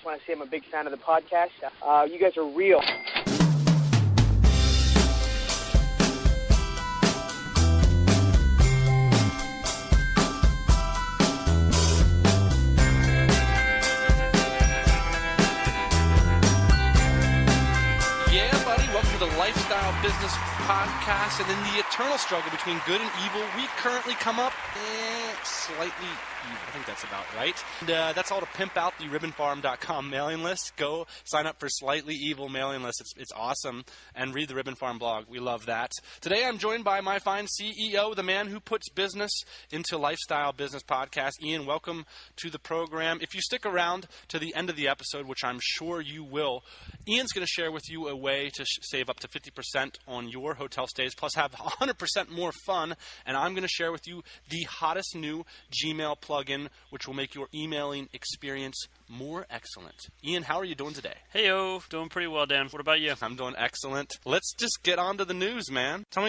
want to say I'm a big fan of the podcast. You guys are real. The Lifestyle Business Podcast, and in the eternal struggle between good and evil, we currently come up slightly evil. I think that's about right. And that's all to pimp out the ribbonfarm.com mailing list. Go sign up for Slightly Evil mailing list. It's awesome. And read the Ribbon Farm blog. We love that. Today I'm joined by my fine CEO, the man who puts business into Lifestyle Business Podcast. Ian, welcome to the program. If you stick around to the end of the episode, which I'm sure you will, Ian's going to share with you a way to save up to 50% on your hotel stays, plus have 100% more fun. And I'm going to share with you the hottest new Gmail plugin, which will make your emailing experience more excellent. Ian, how are you doing today? Hey-o, doing pretty well, Dan. What about you? I'm doing excellent. Let's just get on to the news, man. Tell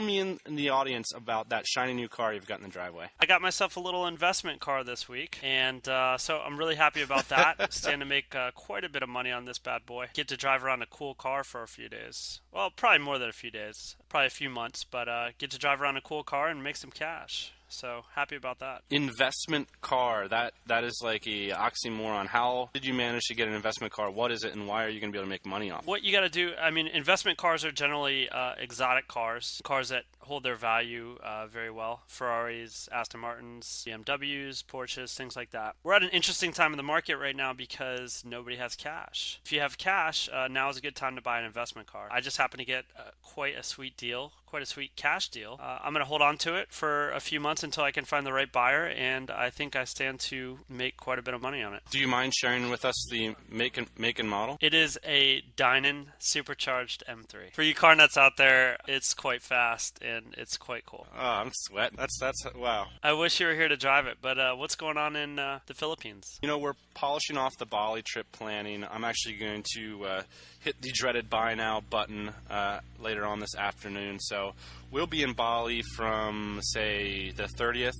me in the audience about that shiny new car you've got in the driveway. I got myself a little investment car this week, and so I'm really happy about that. Stand to make quite a bit of money on this bad boy. Get to drive around a cool car for a few days. Well, probably more than a few days. Probably a few months, but get to drive around a cool car and make some cash. So happy about that. Investment car. That is like a oxymoron. How did you manage to get an investment car? What is it, and why are you going to be able to make money off it? What you got to do, I mean, investment cars are generally exotic cars that hold their value very well. Ferraris, Aston Martins, BMWs, Porsches, things like that. We're at an interesting time in the market right now because nobody has cash. If you have cash, now is a good time to buy an investment car. I just happen to get quite a sweet deal. Quite a sweet cash deal. I'm going to hold on to it for a few months until I can find the right buyer, and I think I stand to make quite a bit of money on it. Do you mind sharing with us the make and model? It is a DINAN supercharged M3. For you car nuts out there, it's quite fast and it's quite cool. Oh, I'm sweating. That's wow. I wish you were here to drive it, but what's going on in the Philippines? You know, we're polishing off the Bali trip planning. I'm actually going to hit the dreaded buy now button later on this afternoon. So we'll be in Bali from, say, the 30th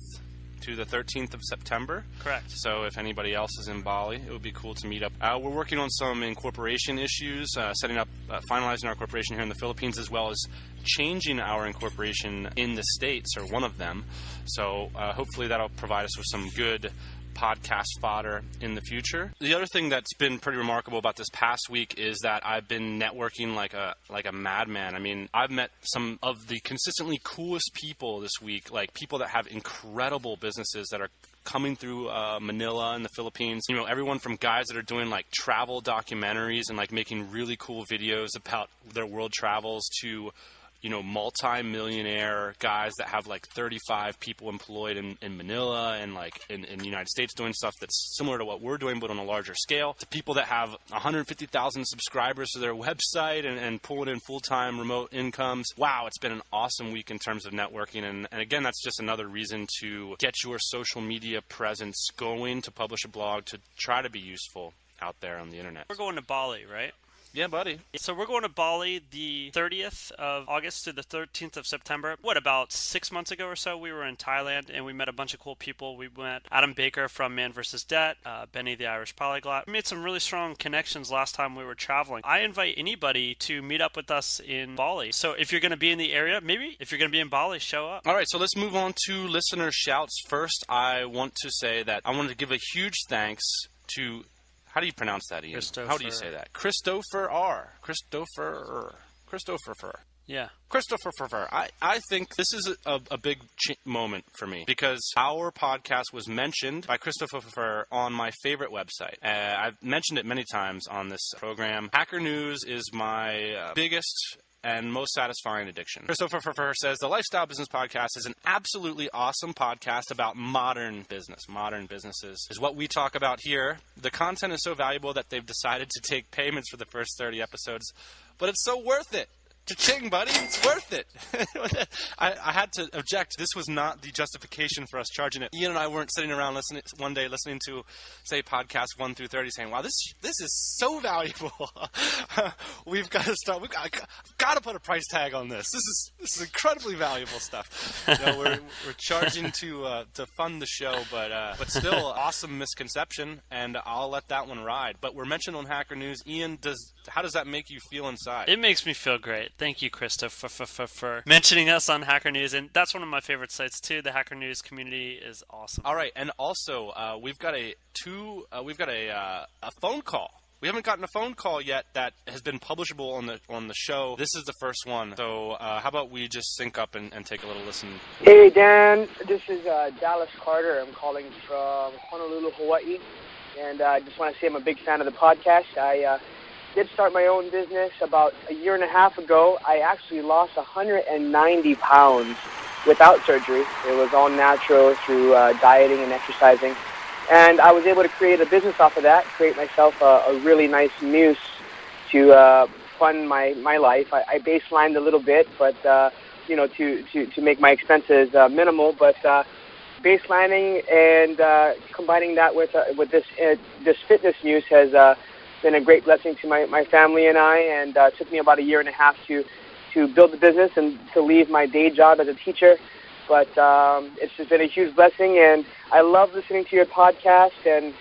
to the 13th of September. Correct. So if anybody else is in Bali, it would be cool to meet up. We're working on some incorporation issues, setting up, finalizing our incorporation here in the Philippines, as well as changing our incorporation in the States, or one of them. So hopefully that'll provide us with some good podcast fodder in the future. The other thing that's been pretty remarkable about this past week is that I've been networking like a madman. I mean, I've met some of the consistently coolest people this week, like people that have incredible businesses that are coming through Manila in the Philippines. You know, everyone from guys that are doing like travel documentaries and like making really cool videos about their world travels to, you know, multi-millionaire guys that have like 35 people employed in Manila and like in the United States doing stuff that's similar to what we're doing but on a larger scale, to people that have 150,000 subscribers to their website and pulling in full-time remote incomes. Wow, it's been an awesome week in terms of networking. And again, that's just another reason to get your social media presence going, to publish a blog, to try to be useful out there on the internet. We're going to Bali, right? Yeah, buddy. So we're going to Bali the 30th of August to the 13th of September. About 6 months ago or so, we were in Thailand, and we met a bunch of cool people. We met Adam Baker from Man vs. Debt, Benny the Irish Polyglot. We made some really strong connections last time we were traveling. I invite anybody to meet up with us in Bali. So if you're going to be in the area, maybe if you're going to be in Bali, show up. All right, so let's move on to listener shouts. First, I want to say that I wanted to give a huge thanks to... How do you pronounce that, Ian? How do you say that? Christopher R. Christopher. Yeah. Christopher. I think this is a big moment for me because our podcast was mentioned by Christopher on my favorite website. I've mentioned it many times on this program. Hacker News is my biggest and most satisfying addiction. Christopher says, the Lifestyle Business Podcast is an absolutely awesome podcast about modern business. Modern businesses is what we talk about here. The content is so valuable that they've decided to take payments for the first 30 episodes, but it's so worth it. Cha-ching, buddy. It's worth it. I had to object. This was not the justification for us charging it. Ian and I weren't sitting around one day listening to, say, podcasts 1 through 30 saying, wow, this is so valuable. We've got to start. I've got got to put a price tag on this. This is incredibly valuable stuff. We're charging to fund the show, but still, awesome misconception, and I'll let that one ride. But we're mentioned on Hacker News. Ian, how does that make you feel inside? It makes me feel great. Thank you, Krista, for mentioning us on Hacker News, and that's one of my favorite sites too. The Hacker News community is awesome. All right, and also we've got a phone call. We haven't gotten a phone call yet that has been publishable on the show. This is the first one. So how about we just sync up and take a little listen? Hey, Dan. This is Dallas Carter. I'm calling from Honolulu, Hawaii. And I just want to say I'm a big fan of the podcast. I did start my own business about a year and a half ago. I actually lost 190 pounds without surgery. It was all natural through dieting and exercising. And I was able to create a business off of that, create myself a really nice muse to fund my life. I baselined a little bit, but to make my expenses minimal. But baselining and combining that with this fitness muse has been a great blessing to my family and I. And took me about a year and a half to build the business and to leave my day job as a teacher. But it's just been a huge blessing, and I love listening to your podcast, and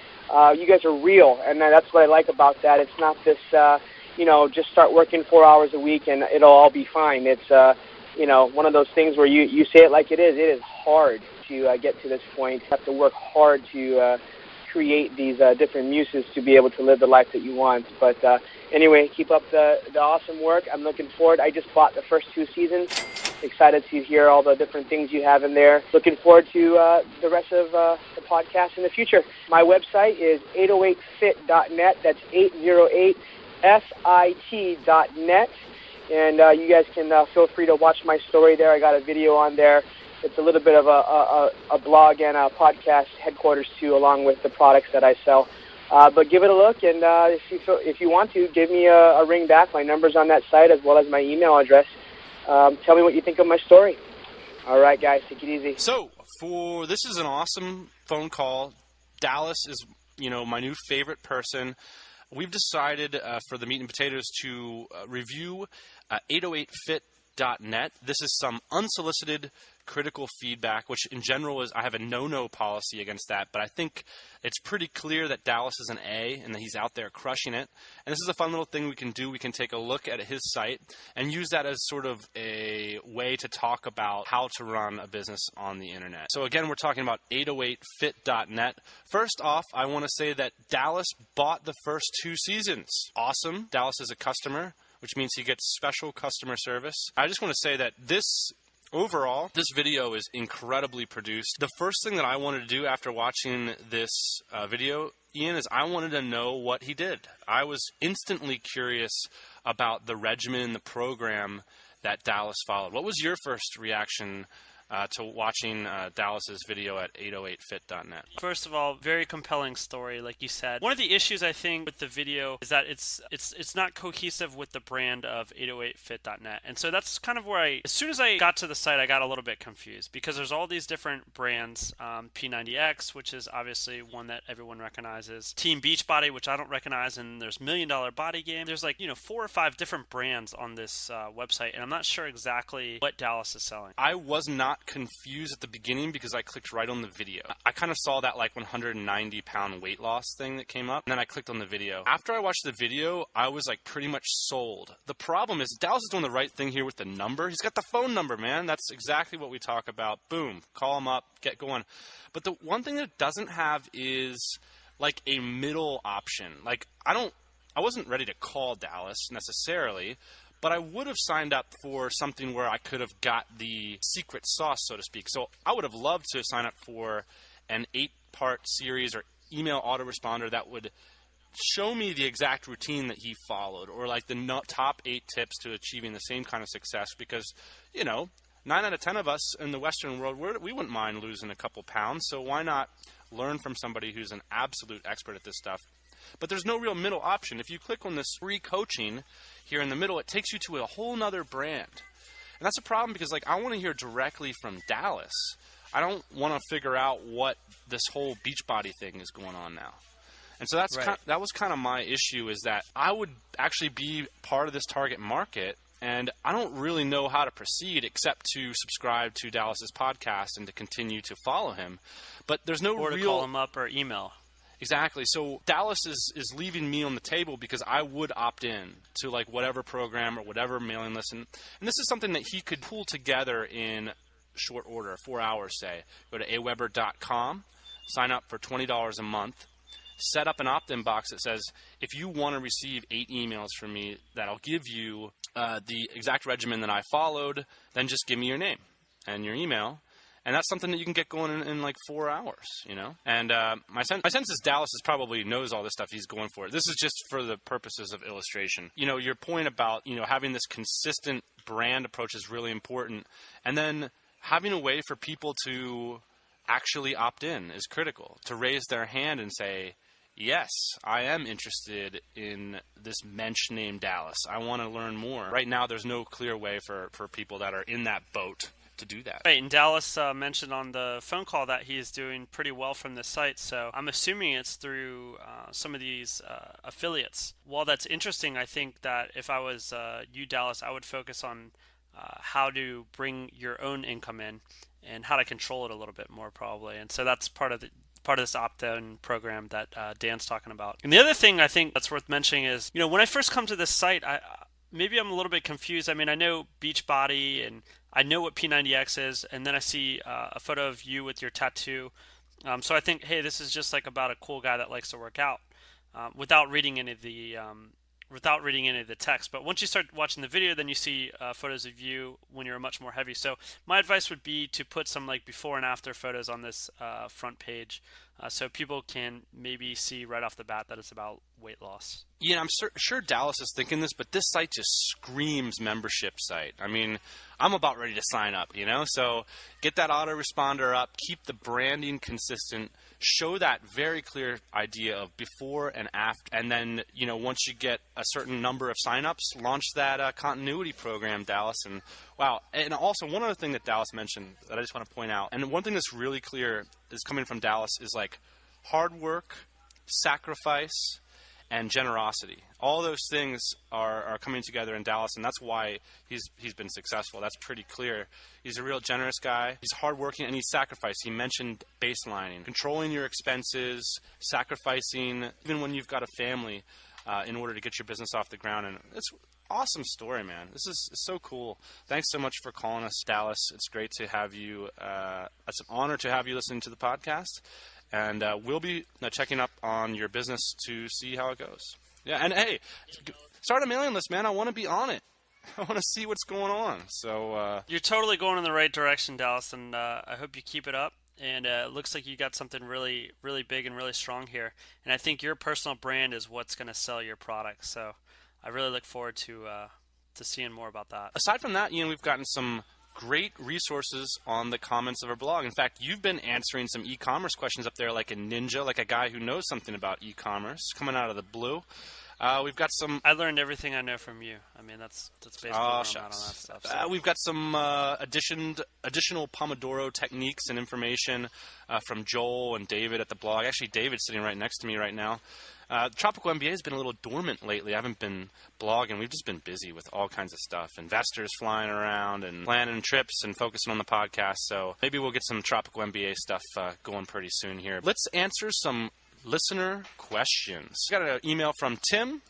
you guys are real, and that's what I like about that. It's not this, just start working 4 hours a week and it'll all be fine. It's, one of those things where you say it like it is. It is hard to get to this point. You have to work hard to create these different muses to be able to live the life that you want. But anyway, keep up the awesome work. I'm looking forward. I just bought the first 2 seasons. Excited to hear all the different things you have in there. Looking forward to the rest of the podcast in the future. My website is 808fit.net. That's 808fit.net. And you guys can feel free to watch my story there. I got a video on there. It's a little bit of a blog and a podcast headquarters too, along with the products that I sell. But give it a look, and if you want to, give me a ring back. My number's on that site as well as my email address. Tell me what you think of my story. All right, guys, take it easy. So, this is an awesome phone call. Dallas is, my new favorite person. We've decided for the meat and potatoes to review 808fit.net. This is some unsolicited critical feedback, which in general is, I have a no-no policy against that, but I think it's pretty clear that Dallas is an A and that he's out there crushing it. And this is a fun little thing we can do. We can take a look at his site and use that as sort of a way to talk about how to run a business on the internet. So again, we're talking about 808fit.net. First off, I want to say that Dallas bought the first 2 seasons. Awesome. Dallas is a customer, which means he gets special customer service. I just want to say that overall, this video is incredibly produced. The first thing that I wanted to do after watching this video, Ian, is I wanted to know what he did. I was instantly curious about the regimen, the program that Dallas followed. What was your first reaction to watching Dallas's video at 808fit.net? First of all, very compelling story, like you said. One of the issues I think with the video is that it's not cohesive with the brand of 808fit.net, and so that's kind of where as soon as I got to the site, I got a little bit confused because there's all these different brands. P90X, which is obviously one that everyone recognizes. Team Beachbody, which I don't recognize, and there's $1 Million Body Game. There's 4 or 5 different brands on this website, and I'm not sure exactly what Dallas is selling. I was not confused at the beginning because I clicked right on the video. I kind of saw that 190-pound weight loss thing that came up, and then I clicked on the video. After I watched the video, I was pretty much sold. The problem is Dallas is doing the right thing here with the number. He's got the phone number, man. That's exactly what we talk about. Boom, call him up, get going. But the one thing that it doesn't have is a middle option. I wasn't ready to call Dallas necessarily, but I would have signed up for something where I could have got the secret sauce, so to speak. So I would have loved to sign up for an 8-part series or email autoresponder that would show me the exact routine that he followed, or the top 8 tips to achieving the same kind of success, because, 9 out of 10 of us in the Western world, we wouldn't mind losing a couple pounds, so why not learn from somebody who's an absolute expert at this stuff? But there's no real middle option. If you click on this free coaching here in the middle, it takes you to a whole nother brand. And that's a problem because I want to hear directly from Dallas. I don't want to figure out what this whole Beachbody thing is going on now. And so that was kind of my issue, is that I would actually be part of this target market and I don't really know how to proceed except to subscribe to Dallas's podcast and to continue to follow him. But there's no or to call him up or email. Exactly. So Dallas is leaving me on the table because I would opt in to like whatever program or whatever mailing list. And this is something that he could pull together in short order, 4 hours, say. Go to AWEBER.com, sign up for $20 a month, set up an opt-in box that says, if you want to receive 8 emails from me that'll give you the exact regimen that I followed, then just give me your name and your email. And that's something that you can get going in like 4 hours, you know? And my sense is Dallas probably knows all this stuff he's going for. This is just for the purposes of illustration. You know, your point about, you know, having this consistent brand approach is really important. And then having a way for people to actually opt in is critical. To raise their hand and say, yes, I am interested in this mensch named Dallas. I want to learn more. Right now, there's no clear way for people that are in that boat to do that. Right, and Dallas mentioned on the phone call that he is doing pretty well from this site, so I'm assuming it's through some of these affiliates. While that's interesting, I think that if I was you, Dallas, I would focus on how to bring your own income in and how to control it a little bit more, probably. And so that's part of this opt-in program that Dan's talking about. And the other thing I think that's worth mentioning is, you know, when I first come to this site, maybe I'm a little bit confused. I mean, I know Beachbody and I know what P90X is, and then I see a photo of you with your tattoo. So I think, hey, this is just like about a cool guy that likes to work out, without reading any of the text. But once you start watching the video, then you see photos of you when you're much more heavy. So my advice would be to put some like before and after photos on this front page, so people can maybe see right off the bat that it's about weight loss. Yeah, I'm sure Dallas is thinking this, but this site just screams membership site. I mean, I'm about ready to sign up, you know? So get that autoresponder up, keep the branding consistent, show that very clear idea of before and after, and then, you know, once you get a certain number of signups, launch that continuity program, Dallas. And wow, and also one other thing that Dallas mentioned that I just want to point out, and one thing that's really clear is coming from Dallas is like hard work, sacrifice, and generosity. All those things are coming together in Dallas, and that's why he's been successful. That's pretty clear. He's a real generous guy. He's hardworking, and he's sacrificed. He mentioned baselining, controlling your expenses, sacrificing even when you've got a family in order to get your business off the ground. And it's awesome story, man. This is so cool. Thanks so much for calling us, Dallas. It's great to have you. It's an honor to have you listening to the podcast. And we'll be checking up on your business to see how it goes. Yeah, and hey, start a mailing list, man. I want to be on it. I want to see what's going on. So you're totally going in the right direction, Dallas, and I hope you keep it up. And it looks like you got something really, really big and really strong here. And I think your personal brand is what's going to sell your product. So I really look forward to seeing more about that. Aside from that, we've gotten some great resources on the comments of our blog. In fact, you've been answering some e-commerce questions up there like a ninja, like a guy who knows something about e-commerce, coming out of the blue. We've got some... I learned everything I know from you. I mean, that's basically where I'm at on that stuff. So. We've got some additional Pomodoro techniques and information from Joel and David at the blog. Actually, David's sitting right next to me right now. Tropical MBA has been a little dormant lately. I haven't been blogging. We've just been busy with all kinds of stuff. Investors flying around and planning trips and focusing on the podcast. So maybe we'll get some Tropical MBA stuff going pretty soon here. Let's answer some listener questions. Got an email from Tim.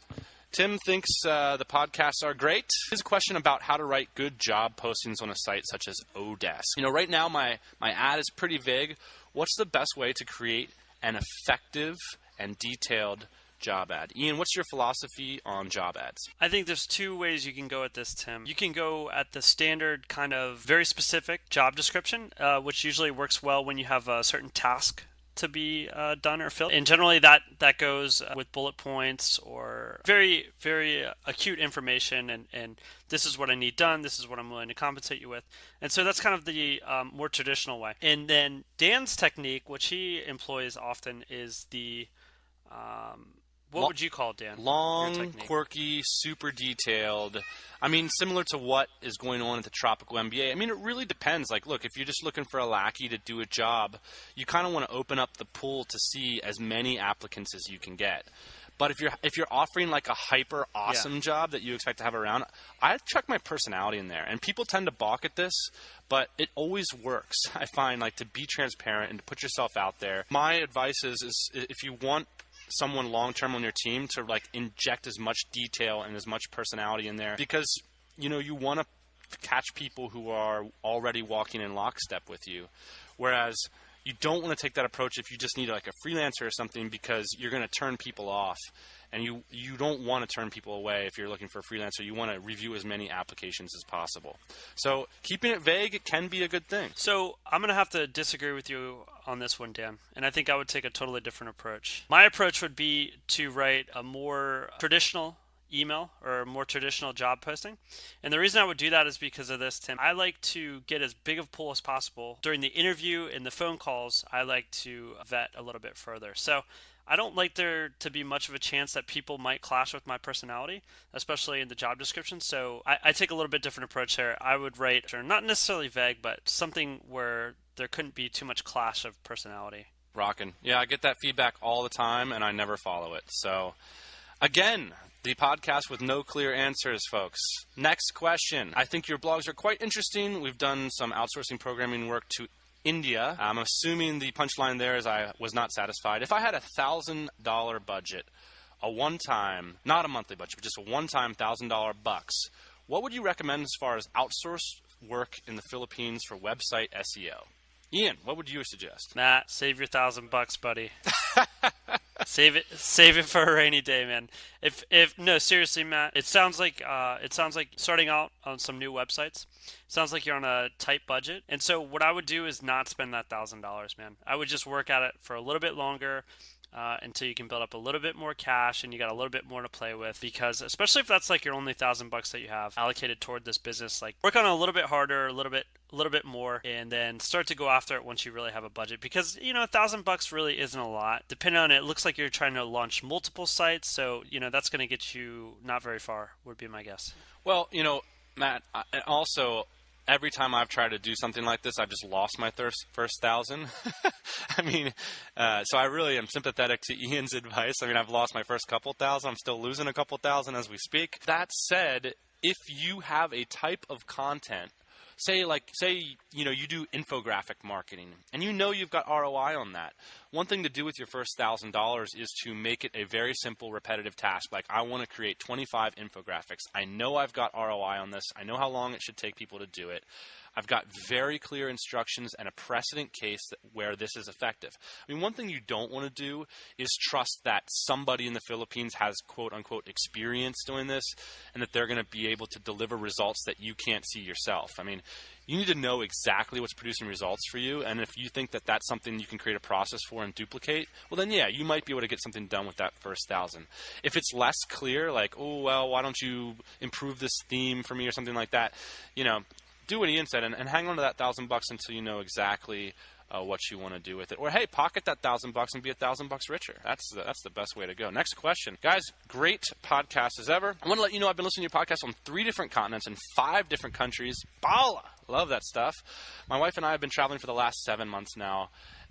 Tim thinks the podcasts are great. Here's a question about how to write good job postings on a site such as Odesk. Right now my ad is pretty vague. What's the best way to create an effective and detailed job ad? Ian, what's your philosophy on job ads? I think there's two ways you can go at this, Tim. You can go at the standard kind of very specific job description, which usually works well when you have a certain task to be done or filled. And generally that goes with bullet points or very, very acute information and this is what I need done, this is what I'm willing to compensate you with. And so that's kind of the more traditional way. And then Dan's technique, which he employs often, is the what would you call it, Dan? Long, quirky, super detailed. I mean, similar to what is going on at the Tropical MBA. I mean, it really depends. Like, look, if you're just looking for a lackey to do a job, you kind of want to open up the pool to see as many applicants as you can get. But if you're offering like a hyper awesome job that you expect to have around, I chuck my personality in there. And people tend to balk at this, but it always works. I find, like, to be transparent and to put yourself out there. My advice is if you want someone long-term on your team, to like inject as much detail and as much personality in there, because you want to catch people who are already walking in lockstep with you, whereas you don't want to take that approach if you just need like a freelancer or something, because you're going to turn people off, and you don't want to turn people away. If you're looking for a freelancer, you want to review as many applications as possible. So keeping it vague can be a good thing. So I'm going to have to disagree with you on this one, Dan, and I think I would take a totally different approach. My approach would be to write a more traditional email or a more traditional job posting. And the reason I would do that is because of this, Tim. I like to get as big of a pool as possible. During the interview and the phone calls, I like to vet a little bit further. So I don't like there to be much of a chance that people might clash with my personality, especially in the job description. So I take a little bit different approach here. I would write, not necessarily vague, but something where there couldn't be too much clash of personality. Rockin'. Yeah, I get that feedback all the time, and I never follow it. So, again, the podcast with no clear answers, folks. Next question. I think your blogs are quite interesting. We've done some outsourcing programming work to India. I'm assuming the punchline there is I was not satisfied. If I had $1,000 budget, a one-time, not a monthly budget, but just a one-time $1,000 bucks, what would you recommend as far as outsourced work in the Philippines for website SEO? Ian, what would you suggest? Matt, save your $1,000, buddy. Save it for a rainy day, man. No, seriously, Matt, it sounds like starting out on some new websites. Sounds like you're on a tight budget. And so what I would do is not spend that $1,000, man. I would just work at it for a little bit longer, until you can build up a little bit more cash and you got a little bit more to play with, because especially if that's like your only $1,000 that you have allocated toward this business, like work on it a little bit harder, a little bit more, and then start to go after it once you really have a budget, because $1,000 really isn't a lot. Depending on it, looks like you're trying to launch multiple sites, so that's going to get you not very far, would be my guess. Well, Matt, also, every time I've tried to do something like this, I've just lost my first 1,000. I mean, so I really am sympathetic to Ian's advice. I mean, I've lost my first couple thousand. I'm still losing a couple thousand as we speak. That said, if you have a type of content, say you do infographic marketing, and you've got ROI on that. One thing to do with your first $1,000 is to make it a very simple, repetitive task. Like, I want to create 25 infographics. I know I've got ROI on this. I know how long it should take people to do it. I've got very clear instructions and a precedent case where this is effective. I mean, one thing you don't want to do is trust that somebody in the Philippines has quote-unquote experience doing this and that they're going to be able to deliver results that you can't see yourself. I mean, you need to know exactly what's producing results for you, and if you think that that's something you can create a process for and duplicate, well then, yeah, you might be able to get something done with that first 1,000. If it's less clear, like, oh, well, why don't you improve this theme for me or something like that, do what Ian said and hang on to that $1,000 until you know exactly what you want to do with it. Or, hey, pocket that $1,000 and be $1,000 richer. That's the best way to go. Next question. Guys, great podcast as ever. I want to let you know I've been listening to your podcast on 3 different continents and 5 different countries. Balla! Love that stuff. My wife and I have been traveling for the last 7 months now,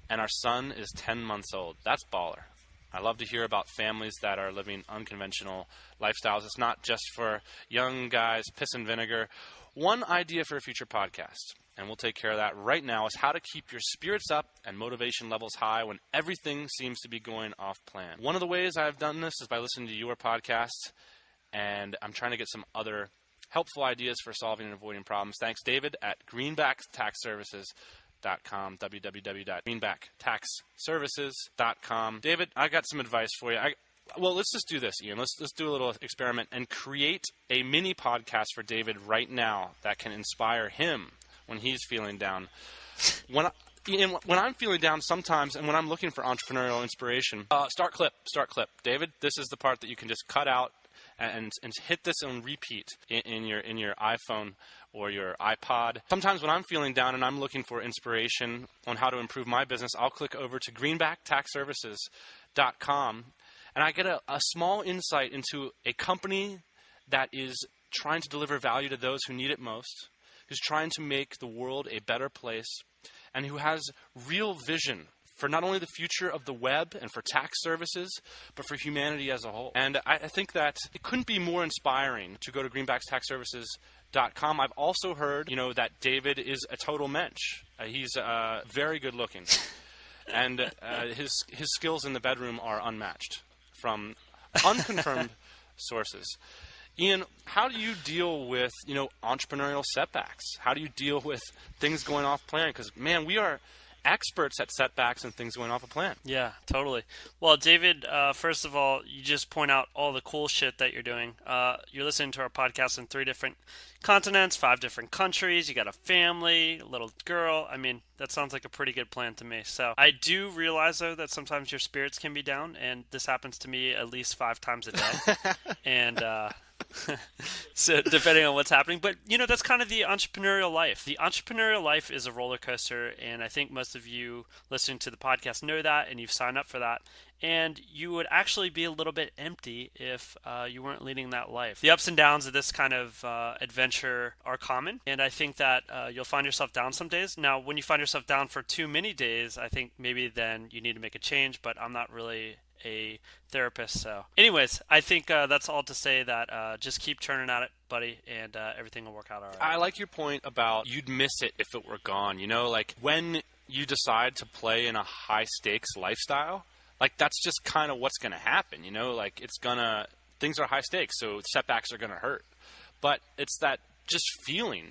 and our son is 10 months old. That's baller. I love to hear about families that are living unconventional lifestyles. It's not just for young guys, piss and vinegar. One idea for a future podcast, and we'll take care of that right now, is how to keep your spirits up and motivation levels high when everything seems to be going off plan. One of the ways I've done this is by listening to your podcast, and I'm trying to get some other helpful ideas for solving and avoiding problems. Thanks, David, at greenbacktaxservices.com, www.greenbacktaxservices.com. David, I got some advice for you. Well, let's just do this, Ian. Let's do a little experiment and create a mini podcast for David right now that can inspire him when he's feeling down. When I'm feeling down sometimes, and when I'm looking for entrepreneurial inspiration, start clip. David, this is the part that you can just cut out and hit this on repeat in your iPhone or your iPod. Sometimes when I'm feeling down and I'm looking for inspiration on how to improve my business, I'll click over to greenbacktaxservices.com. And I get a small insight into a company that is trying to deliver value to those who need it most, who's trying to make the world a better place, and who has real vision for not only the future of the web and for tax services, but for humanity as a whole. And I think that it couldn't be more inspiring to go to greenbackstaxservices.com. I've also heard, that David is a total mensch. He's very good looking. And his skills in the bedroom are unmatched from unconfirmed sources. Ian, how do you deal with, entrepreneurial setbacks? How do you deal with things going off plan? Because, man, we are experts at setbacks and things going off a plan. Yeah, totally. Well, David, first of all, you just point out all the cool shit that you're doing. You're listening to our podcast in 3 different continents, 5 different countries. You got a family, a little girl. I mean, that sounds like a pretty good plan to me. So I do realize, though, that sometimes your spirits can be down, and this happens to me at least 5 times a day. And so depending on what's happening. But, that's kind of the entrepreneurial life. The entrepreneurial life is a roller coaster, and I think most of you listening to the podcast know that, and you've signed up for that. And you would actually be a little bit empty if you weren't leading that life. The ups and downs of this kind of adventure are common, and I think that you'll find yourself down some days. Now, when you find yourself down for too many days, I think maybe then you need to make a change, but I'm not really a therapist. So anyways, I think that's all to say that just keep churning at it, buddy, and everything will work out all right. I like your point about you'd miss it if it were gone. Like when you decide to play in a high-stakes lifestyle, that's just kind of what's going to happen, things are high stakes, so setbacks are going to hurt. But it's that just feeling,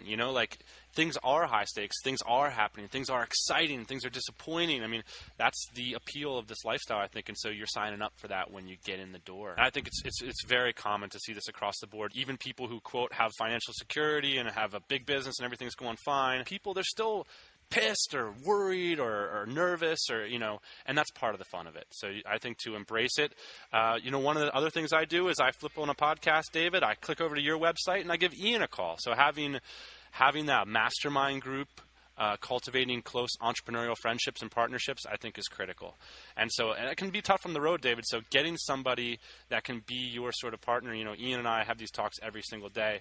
things are high stakes, things are happening, things are exciting, things are disappointing. I mean, that's the appeal of this lifestyle, I think, and so you're signing up for that when you get in the door. And I think it's very common to see this across the board. Even people who, quote, have financial security and have a big business and everything's going fine, they're still pissed or worried or nervous and that's part of the fun of it. So I think to embrace it, one of the other things I do is I flip on a podcast, David, I click over to your website and I give Ian a call. So having that mastermind group, cultivating close entrepreneurial friendships and partnerships, I think is critical. And it can be tough on the road, David. So getting somebody that can be your sort of partner, Ian and I have these talks every single day,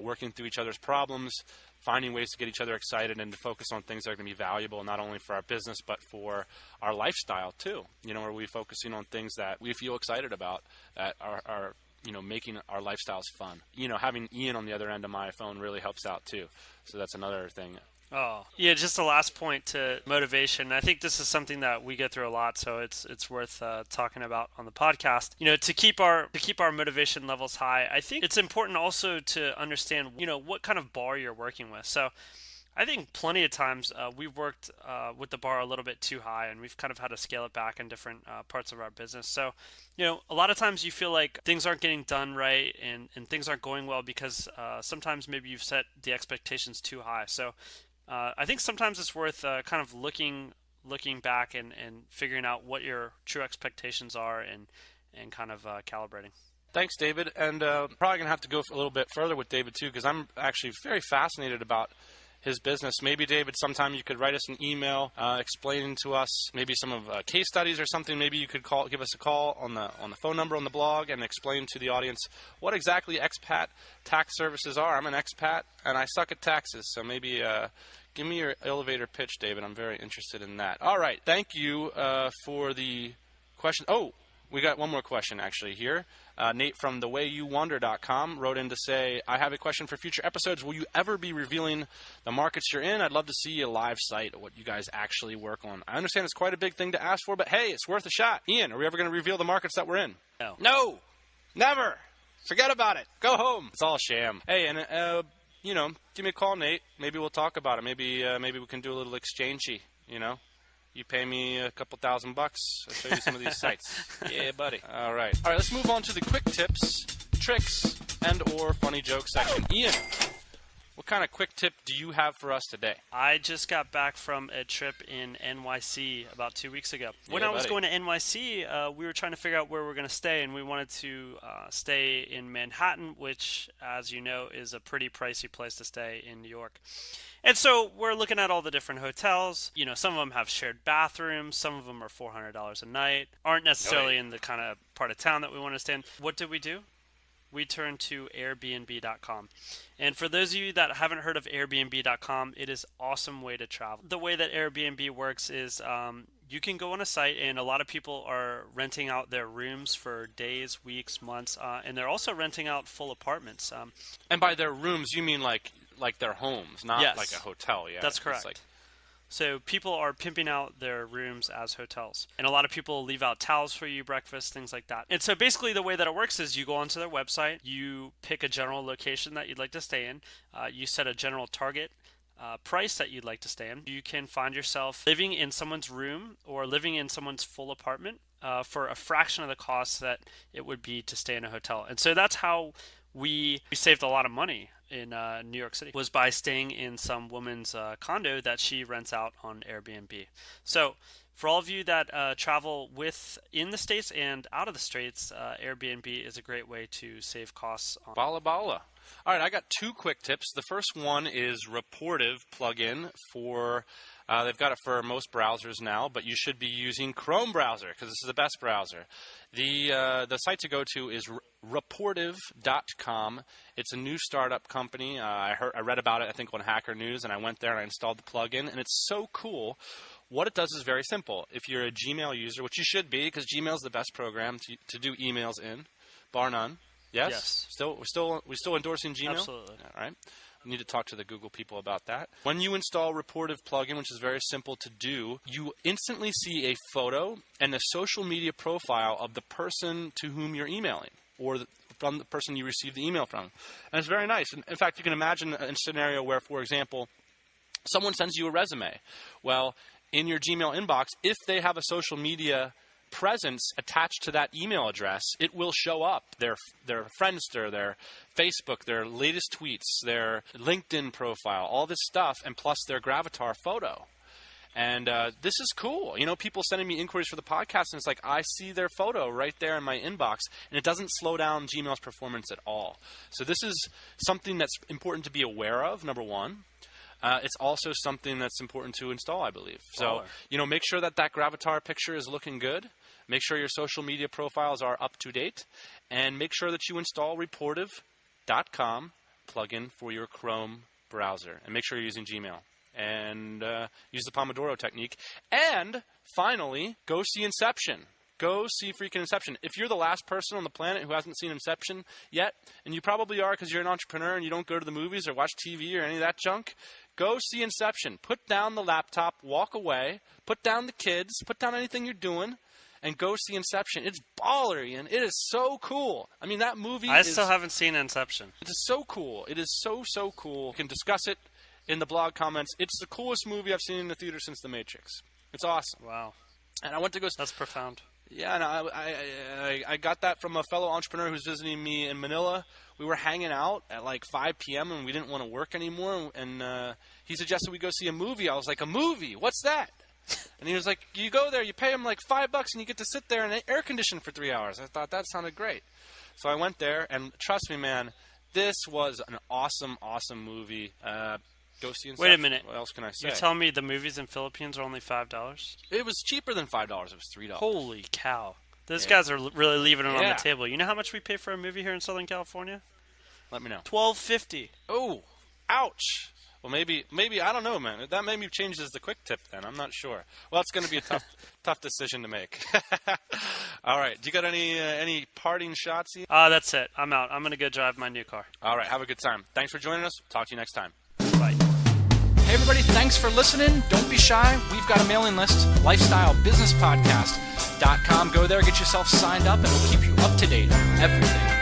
working through each other's problems, finding ways to get each other excited and to focus on things that are going to be valuable, not only for our business, but for our lifestyle too. Are we focusing on things that we feel excited about that are making our lifestyles fun? Having Ian on the other end of my phone really helps out too. So that's another thing. Oh, yeah, just the last point to motivation. I think this is something that we go through a lot, so it's worth talking about on the podcast. To keep our motivation levels high, I think it's important also to understand, what kind of bar you're working with. So I think plenty of times we've worked with the bar a little bit too high, and we've kind of had to scale it back in different parts of our business. So, a lot of times you feel like things aren't getting done right and things aren't going well because sometimes maybe you've set the expectations too high. So I think sometimes it's worth kind of looking back and figuring out what your true expectations are and kind of calibrating. Thanks, David. And probably going to have to go a little bit further with David, too, because I'm actually very fascinated about his business. Maybe, David, sometime you could write us an email explaining to us maybe some of case studies or something. Maybe you could give us a call on the phone number on the blog and explain to the audience what exactly expat tax services are. I'm an expat, and I suck at taxes, so maybe give me your elevator pitch, David. I'm very interested in that. All right. Thank you for the question. Oh, we got one more question actually here. Nate from thewayouwonder.com wrote in to say, I have a question for future episodes. Will you ever be revealing the markets you're in? I'd love to see a live site of what you guys actually work on. I understand it's quite a big thing to ask for, but hey, it's worth a shot. Ian, are we ever going to reveal the markets that we're in? No, never. Forget about it. Go home. It's all a sham. Hey, and give me a call, Nate. Maybe we'll talk about it. Maybe we can do a little exchangey, You pay me a couple $1,000, I'll show you some of these sites. Yeah, buddy. All right, let's move on to the quick tips, tricks, and or funny joke section. Ian, what kind of quick tip do you have for us today? I just got back from a trip in NYC about 2 weeks ago. When I was going to NYC, we were trying to figure out where we're going to stay, and we wanted to stay in Manhattan, which, as you know, is a pretty pricey place to stay in New York. And so we're looking at all the different hotels. Some of them have shared bathrooms. Some of them are $400 a night. Aren't necessarily in the kind of part of town that we want to stay in. What did we do? We turned to Airbnb.com. And for those of you that haven't heard of Airbnb.com, it is an awesome way to travel. The way that Airbnb works is you can go on a site, and a lot of people are renting out their rooms for days, weeks, months, and they're also renting out full apartments. And by their rooms, you mean like their homes, not yes, like a hotel. Yeah, that's correct. So people are pimping out their rooms as hotels. And a lot of people leave out towels for you, breakfast, things like that. And so basically the way that it works is you go onto their website, you pick a general location that you'd like to stay in, you set a general target price that you'd like to stay in. You can find yourself living in someone's room or living in someone's full apartment for a fraction of the cost that it would be to stay in a hotel. And so that's how we saved a lot of money in New York City, was by staying in some woman's condo that she rents out on Airbnb. So for all of you that travel in the States and out of the States, Airbnb is a great way to save costs. Balla. All right, I got 2 quick tips. The first one is Rapportive plugin for they've got it for most browsers now, but you should be using Chrome browser because this is the best browser. The site to go to is Rapportive.com. It's a new startup company. I read about it, I think, on Hacker News, and I went there and I installed the plugin, and it's so cool. What it does is very simple. If you're a Gmail user, which you should be because Gmail is the best program to do emails in, bar none. Yes? We're still endorsing Gmail? Absolutely. All right. We need to talk to the Google people about that. When you install Rapportive plugin, which is very simple to do, you instantly see a photo and a social media profile of the person to whom you're emailing, or from the person you received the email from. And it's very nice. In fact, you can imagine a scenario where, for example, someone sends you a resume. Well, in your Gmail inbox, if they have a social media presence attached to that email address, it will show up their Friendster, their Facebook, their latest tweets, their LinkedIn profile, all this stuff, and plus their Gravatar photo. And this is cool. You know, people sending me inquiries for the podcast, and it's like I see their photo right there in my inbox, and it doesn't slow down Gmail's performance at all. So this is something that's important to be aware of, number one. It's also something that's important to install, I believe. So, make sure that Gravatar picture is looking good. Make sure your social media profiles are up to date. And make sure that you install Rapportive.com plugin for your Chrome browser. And make sure you're using Gmail. And use the Pomodoro technique. And, finally, go see Inception. Go see freaking Inception. If you're the last person on the planet who hasn't seen Inception yet, and you probably are because you're an entrepreneur and you don't go to the movies or watch TV or any of that junk, go see Inception. Put down the laptop, walk away, put down the kids, put down anything you're doing, and go see Inception. It's baller, Ian. It is so cool. I mean, that movie I still haven't seen Inception. It is so cool. It is so, so cool. You can discuss it in the blog comments. It's the coolest movie I've seen in the theater since The Matrix. It's awesome. Wow. And I went to go... That's profound. Yeah, and I got that from a fellow entrepreneur who's visiting me in Manila. We were hanging out at like 5 p.m. and we didn't want to work anymore. And he suggested we go see a movie. I was like, a movie? What's that? And he was like, you go there, you pay him like $5 and you get to sit there and air condition for 3 hours. I thought that sounded great. So I went there, and trust me, man, this was an awesome, awesome movie. Go see Inception. Wait a minute. What else can I say? You're telling me the movies in Philippines are only $5? It was cheaper than $5. It was $3. Holy cow. Those guys are really leaving it on the table. You know how much we pay for a movie here in Southern California? Let me know. $12.50. Oh, ouch. Well, maybe I don't know, man. That maybe changes the quick tip then. I'm not sure. Well, it's going to be a tough decision to make. All right. Do you got any parting shots? That's it. I'm out. I'm going to go drive my new car. All right. Have a good time. Thanks for joining us. Talk to you next time. Bye. Hey, everybody. Thanks for listening. Don't be shy. We've got a mailing list, lifestylebusinesspodcast.com. Go there, get yourself signed up, and we'll keep you up to date on everything